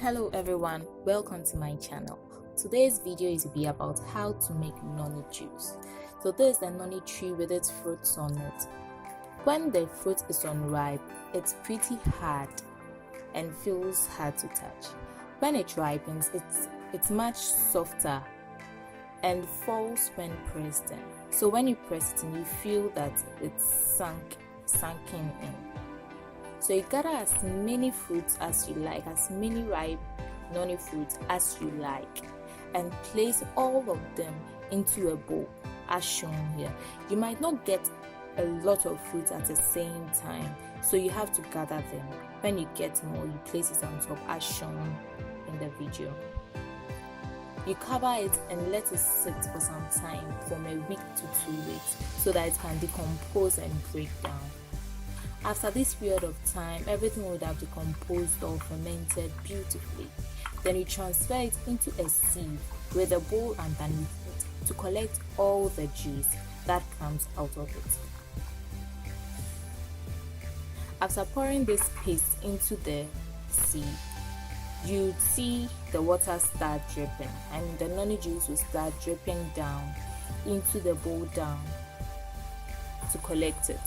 Hello everyone, welcome to my channel. Today's video is to be about how to make noni juice. So this is the noni tree with its fruits on it. When the fruit is unripe, it's pretty hard and feels hard to touch. When it ripens, it's much softer and falls when pressed in. So when you press it in, you feel that it's sunken in. So you gather as many fruits as you like, as many ripe noni fruits as you like, and place all of them into a bowl as shown here. You might not get a lot of fruits at the same time, so you have to gather them. When you get more, you place it on top as shown in the video. You cover it and let it sit for some time, from a week to 2 weeks, so that it can decompose and break down. After this period of time, everything would have decomposed or fermented beautifully. Then you transfer it into a sieve with a bowl underneath it to collect all the juice that comes out of it. After pouring this paste into the sieve, you see the water start dripping, and the noni juice will start dripping down into the bowl down to collect it.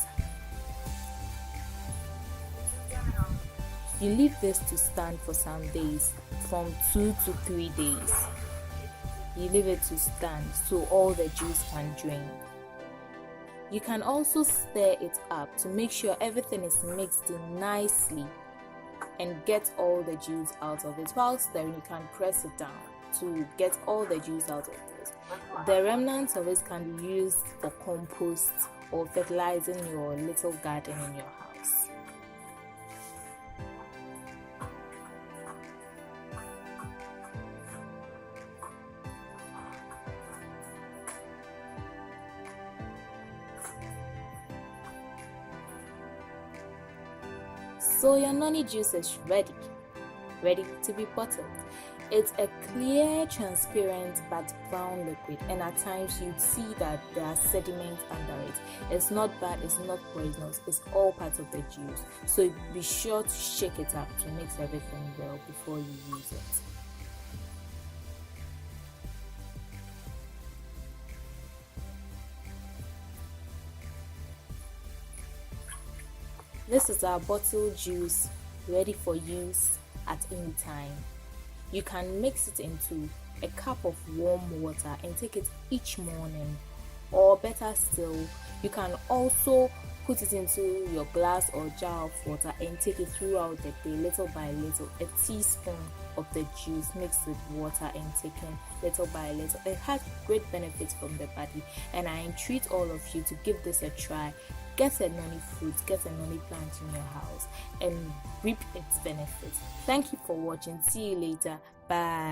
You leave this to stand for some days, from 2 to 3 days. You leave it to stand so all the juice can drain. You can also stir it up to make sure everything is mixed in nicely and get all the juice out of it. While stirring, you can press it down to get all the juice out of it. The remnants of it can be used for compost or fertilizing your little garden in your house. So your noni juice is ready to be bottled. It's a clear, transparent but brown liquid, and at times you'd see that there are sediments under it. It's not bad, it's not poisonous, it's all part of the juice. So be sure to shake it up to mix everything well before you use it. This is our bottled juice ready for use at any time. You can mix it into a cup of warm water and take it each morning, or better still, you can also put it into your glass or jar of water and take it throughout the day, little by little. A teaspoon of the juice mixed with water and taken little by little. It has great benefits from the body, and I entreat all of you to give this a try. Get a noni fruit, get a noni plant in your house and reap its benefits. Thank you for watching. See you later. Bye.